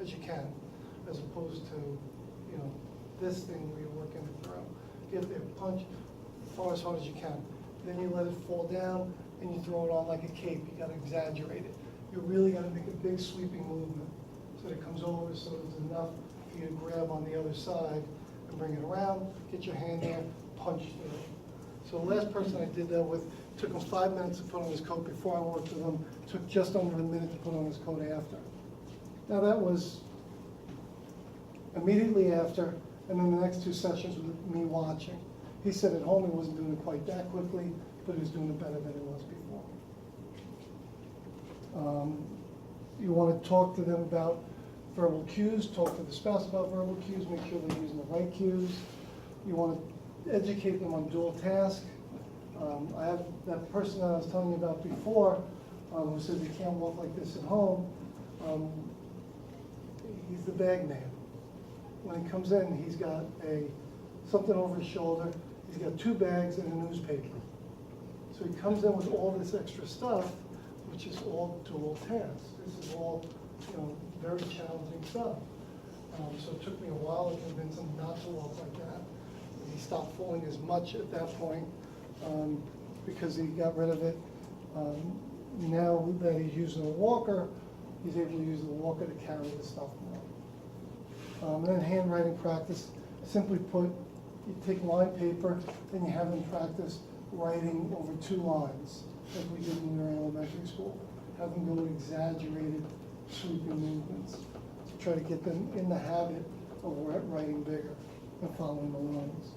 as you can, as opposed to, you know, this thing where you're working it through. Get there, punch as hard as you can. Then you let it fall down and you throw it on like a cape. You gotta exaggerate it. You really gotta make a big sweeping movement so that it comes over, so there's enough for you to grab on the other side and bring it around, get your hand there, punch through it. So the last person I did that with, took him 5 minutes to put on his coat before I worked with him, took just under a minute to put on his coat after. Now that was immediately after, and then the next 2 sessions with me watching. He said at home he wasn't doing it quite that quickly, but he was doing it better than he was before. You want to talk to them about verbal cues, talk to the spouse about verbal cues, make sure they're using the right cues. You want to educate them on dual task. I have that person that I was telling you about before, who says he can't walk like this at home. He's the bag man. When he comes in, he's got something over his shoulder. He's got 2 bags and a newspaper. So he comes in with all this extra stuff, which is all dual tasks. This is all, you know, very challenging stuff. So it took me a while to convince him not to walk like that. And he stopped falling as much at that point because he got rid of it. Now that he's using a walker, he's able to use the walker to carry the stuff more. And then handwriting practice. Simply put, you take line paper, then you have them practice writing over 2 lines, like we did when we were in elementary school. Have them go exaggerated sweeping movements to try to get them in the habit of writing bigger and following the lines.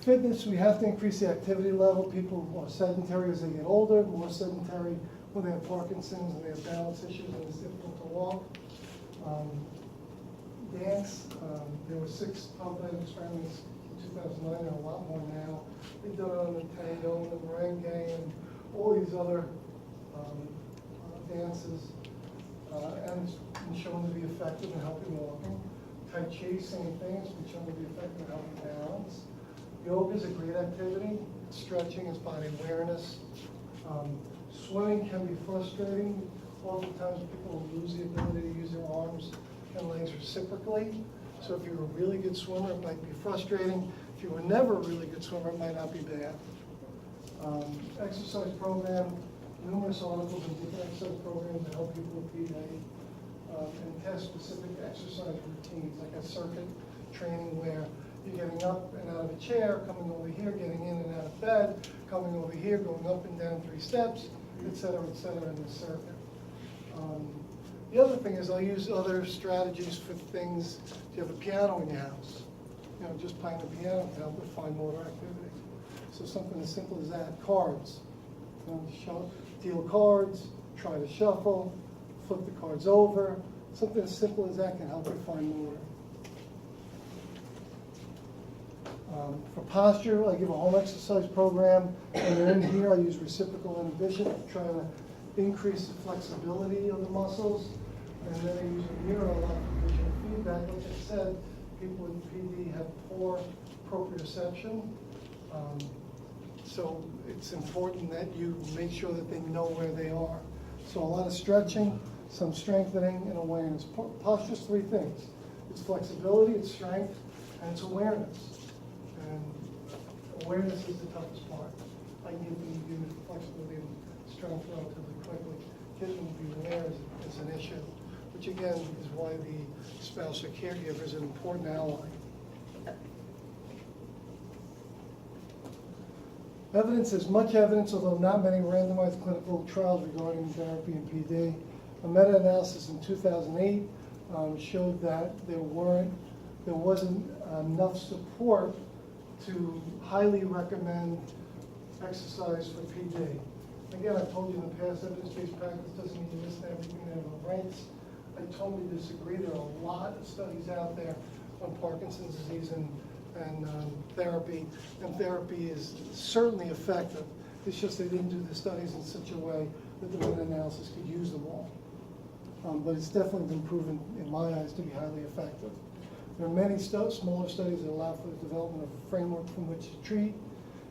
Fitness, we have to increase the activity level. People are sedentary as they get older, more sedentary when they have Parkinson's and they have balance issues and it's difficult to walk. Dance, there were 6 top-level experiments in 2009, there are a lot more now. They've done it on the tango and the merengue and all these other dances, and it's been shown to be effective in helping walking. Tai Chi, same thing, it's been shown to be effective in helping balance. Yoga is a great activity. Stretching is body awareness. Swimming can be frustrating. Oftentimes people lose the ability to use their arms and legs reciprocally. So if you're a really good swimmer, it might be frustrating. If you were never a really good swimmer, it might not be bad. Exercise program, numerous articles and different exercise programs to help people with PDA, and test specific exercise routines, like a circuit training where you're getting up and out of a chair, coming over here, getting in and out of bed, coming over here, going up and down 3 steps, et cetera, in the circuit. The other thing is I'll use other strategies for things. If you have a piano in your house, you know, just playing the piano can help with fine motor activity. So something as simple as that. Cards. You know, deal cards, try to shuffle, flip the cards over. Something as simple as that can help with fine motor. For posture, I give a home exercise program. When they're in here, I use reciprocal inhibition to try to increase the flexibility of the muscles. And then I use a mirror a lot for visual feedback. Like I said, people with PD have poor proprioception. So it's important that you make sure that they know where they are. So a lot of stretching, some strengthening, and awareness. Posture's 3 things. It's flexibility, it's strength, and it's awareness. And awareness is the toughest part. I can give you flexibility and strength relatively quickly. Getting them to be aware is an issue, which again is why the spouse or caregiver is an important ally. Evidence is much evidence, although not many randomized clinical trials regarding therapy and PD. A meta-analysis in 2008 showed that there wasn't enough support to highly recommend exercise for PD. Again, I told you in the past, evidence-based practice doesn't mean you listen to everything that everyone writes. I totally disagree. There are a lot of studies out there on Parkinson's disease and therapy, and therapy is certainly effective. It's just they didn't do the studies in such a way that the meta-analysis could use them all. But it's definitely been proven, in my eyes, to be highly effective. There are many smaller studies that allow for the development of a framework from which to treat,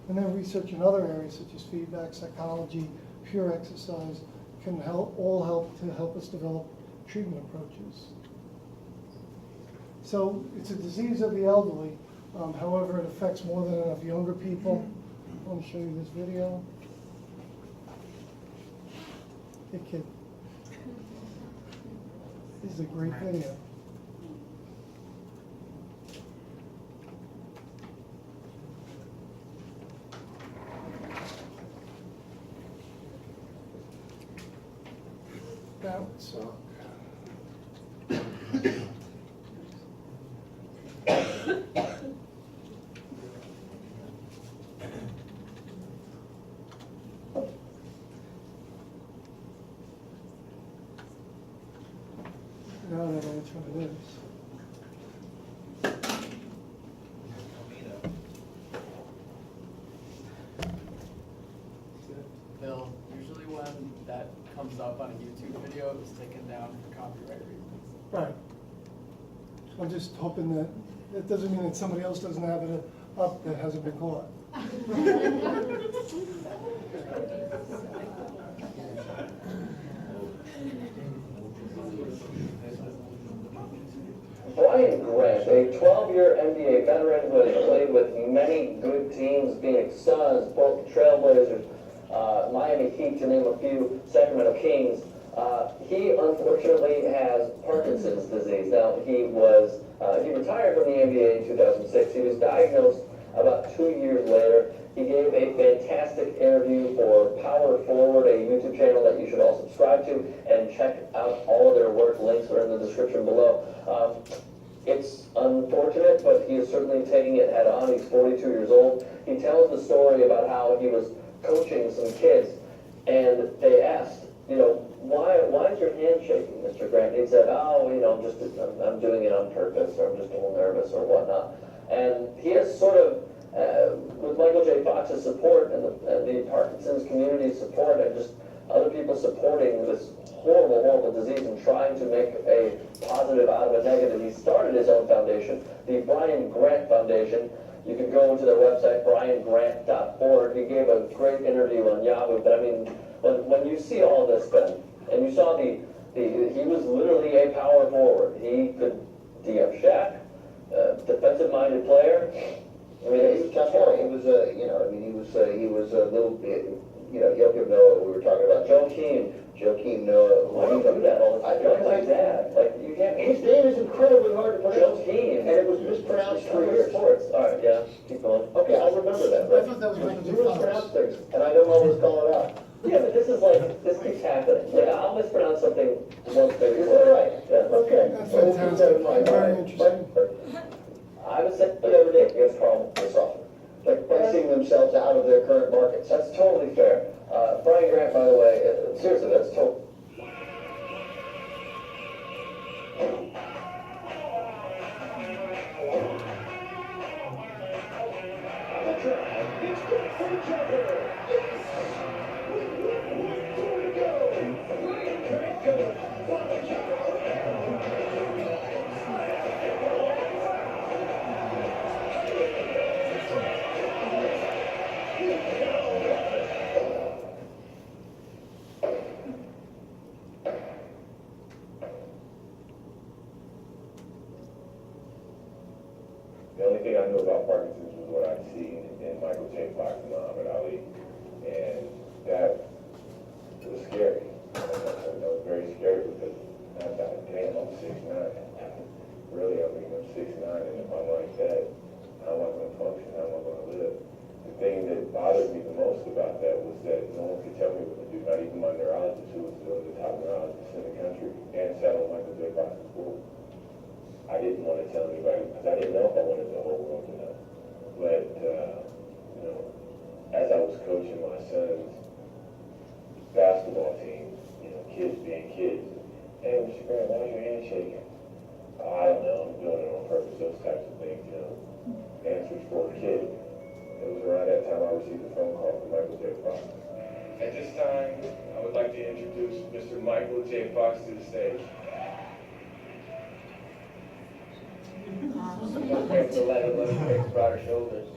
and then research in other areas such as feedback, psychology, pure exercise, can all help to help us develop treatment approaches. So it's a disease of the elderly. However, it affects more than enough younger people. I want to show you this video. Hey kid. This is a great video. That would suck. Now I don't know which one it is. Bill, usually when that comes up on a YouTube video, it's taken down for copyright reasons. Right. I'm just hoping that, it doesn't mean that somebody else doesn't have it up that hasn't been caught. Brian Grant, a 12-year NBA veteran who has played with many good teams, Phoenix Suns, Portland Trailblazers, Miami Heat, to name a few, Sacramento Kings. He unfortunately has Parkinson's disease. Now, he retired from the NBA in 2006. He was diagnosed about 2 years later. He gave a fantastic interview for Power Forward, a YouTube channel that you should all subscribe to, and check out all of their work. Links are in the description below. It's unfortunate, but he is certainly taking it head on. He's 42 years old. He tells the story about how he was coaching some kids, and they asked, why is your hand shaking, Mr. Grant? And he said, I'm doing it on purpose, or I'm just a little nervous, or whatnot. And he has sort of, with Michael J. Fox's support and the Parkinson's community support, and just other people supporting this horrible, horrible disease and trying to make a positive out of a negative, he started his own foundation, the Brian Grant Foundation. You can go to their website, briangrant.org. He gave a great interview on Yahoo, but I mean, when you see all this, Ben, and you saw he was literally a power forward. He could DM Shaq, defensive-minded player. I mean, he was tough. He was he was a little bit, Joakim Noah, we were talking about. Joakim Noah. Why do you do that all the time? I don't like that. Like, you can't. His name is incredibly hard to pronounce. Joakim. And it was mispronounced for years. Sports. All right, yeah, keep going. Okay, I'll remember that. I thought that was Michael J. You mispronounce things, and I don't always call it out. Yeah, but this keeps happening. Like, I'll mispronounce something once, maybe. Is that right? Yeah. Okay. That's So we'll keep that in mind. Very interesting. I was saying the other day against Carl this often. Like pricing themselves out of their current markets. That's totally fair. Brian Grant, by the way, seriously, that's totally. The only thing I knew about Parkinson's was what I'd seen in Michael J. Fox and Muhammad Ali, and that was scary. That was very scary because I thought, damn, I'm 6'9". Really, I mean, I'm 6'9", and if I'm like that, how am I going to function? How am I going to live? The thing that bothered me the most about that was that no one could tell me what to do, not even my neurologist, who was the top neurologist in the country, and sat on Michael J. Fox's board. I didn't want to tell anybody because I didn't know if I wanted the whole world to know. But, as I was coaching my son's basketball team, kids being kids, hey, Mr. Grant, why is your hand shaking? Oh, I don't know, I'm doing it on purpose, those types of things, answers for a kid. It was around that time I received a phone call from Michael J. Fox. At this time, I would like to introduce Mr. Michael J. Fox to the stage. Compared to 11 makes broader shoulders.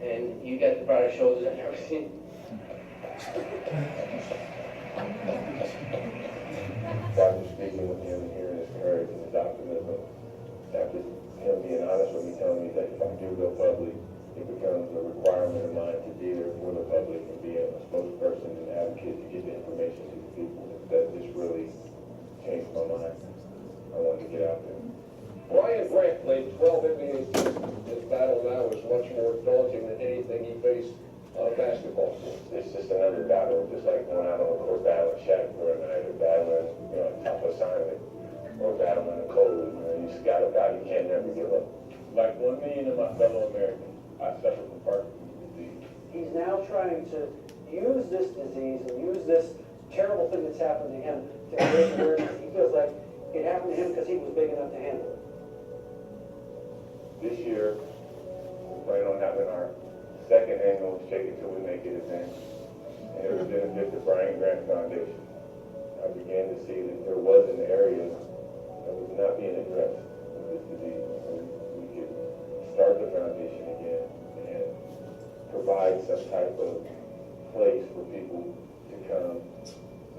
And you got the broader shoulders I've never seen. After speaking with him and hearing his courage and his optimism, after him being honest with me, telling me that if I do go public, it becomes a requirement of mine to be there for the public and be a spokesperson and advocate to get the information to the people. That just really changed my mind. I wanted to get out there. Ryan Grant played 12 NBA seasons. His battle now is much more daunting than anything he faced on a basketball court. It's just another battle, just like going out on the court battling Shaq for a night, or battling, top assignment, or battling a cold. You just got a battle, you can't never give up. Like 1 million of my fellow Americans, I suffer from Parkinson's disease. He's now trying to use this disease and use this terrible thing that's happened to him to create awareness. He feels like it happened to him because he was big enough to handle it. This year, we plan on having our second annual Shake It Till We Make It event, and it was benefit the Brian Grant Foundation. I began to see that there was an area that was not being addressed with this disease. So we could start the foundation again and provide some type of place for people to come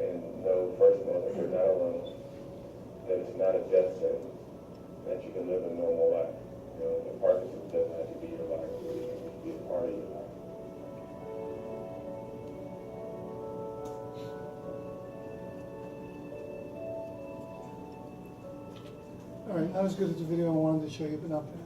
and know, first of all, that they're not alone, that it's not a death sentence, that you can live a normal life. The Parkinson's doesn't have to be your life, it can just be a part of your life. All right, not as good as the video I wanted to show you, but not bad.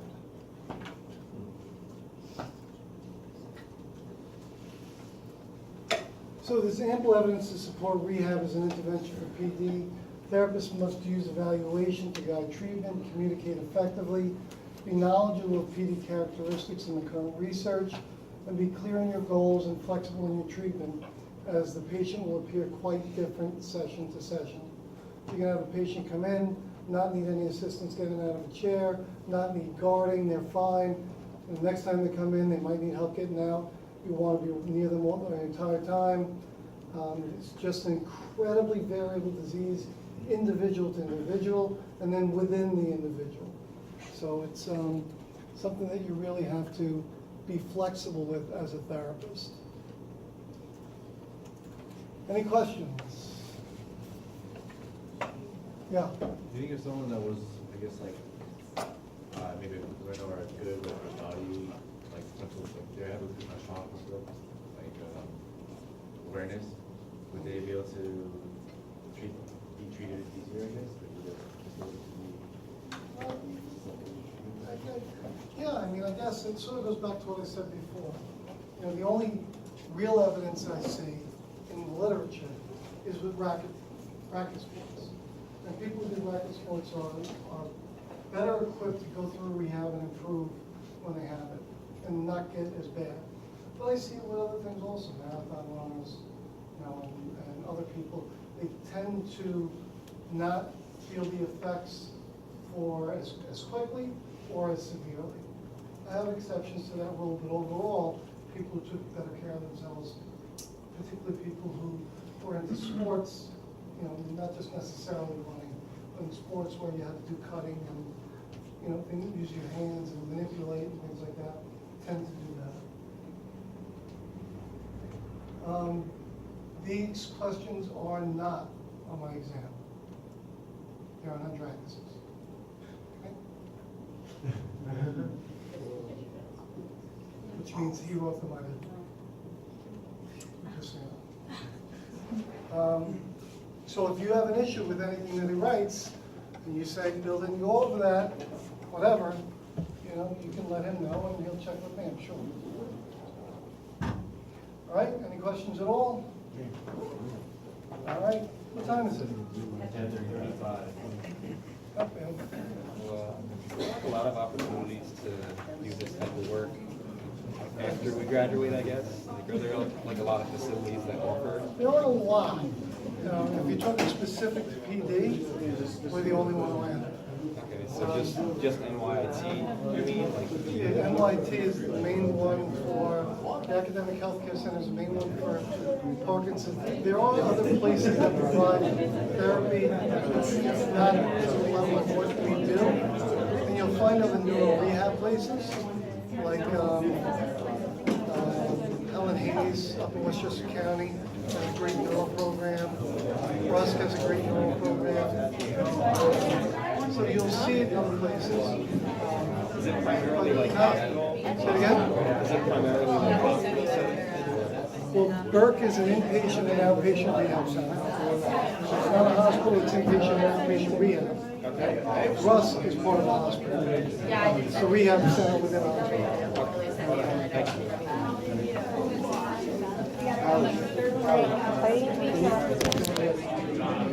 So there's ample evidence to support rehab as an intervention for PD. Therapists must use evaluation to guide treatment, communicate effectively, be knowledgeable of PD characteristics in the current research, and be clear in your goals and flexible in your treatment, as the patient will appear quite different session to session. You can have a patient come in, not need any assistance getting out of a chair, not need guarding, they're fine. And the next time they come in, they might need help getting out. You want to be near them all the entire time. It's just an incredibly variable disease, individual to individual, and then within the individual. So it's something that you really have to be flexible with as a therapist. Any questions? Yeah. Do you think if someone that was, I guess, like, maybe right now are good with their body, like, mental, like, they have a shock and stuff, like, awareness, would they be able to be treated easier, I guess? Yeah, I mean, I guess it sort of goes back to what I said before. The only real evidence I see in the literature is with racket sports. And people who do racket sports are better equipped to go through rehab and improve when they have it and not get as bad. But I see it with other things also, marathon runners, and other people. They tend to not feel the effects for as quickly or as severely. I have exceptions to that rule, but overall, people who took better care of themselves, particularly people who were into sports, not just necessarily running, but in sports where you have to do cutting and, use your hands and manipulate and things like that, tend to do that. These questions are not on my exam. They're on Andrakis'. Which means he wrote them, I didn't. Just so you know. So if you have an issue with anything that he writes, and you say, Bill didn't go over that, whatever, you can let him know and he'll check with me, I'm sure. All right, any questions at all? All right, what time is it? 10:35. Okay. Well, a lot of opportunities to do this type of work after we graduate, I guess. Like, are there like a lot of facilities that offer? There are a lot. If you're talking specific to PD, we're the only one around. Okay, so just NYT, you mean? Like, Yeah, NYT is the main one for, the Academic Healthcare Center is the main one for Parkinson's. There are other places that provide therapy, not to the level of what we do. And you'll find other neuro rehab places, like Helen Hayes up in Westchester County. has a great neuro program. Rusk has a great neuro program. So you'll see it in other places. Is it primarily like hospital? Say it again? Is it primarily like hospital setting? Well, Burke is an inpatient and outpatient rehab center. So it's not a hospital, it's inpatient and outpatient rehab. Okay. Rusk is part of the hospital. So we have a center within our hospital.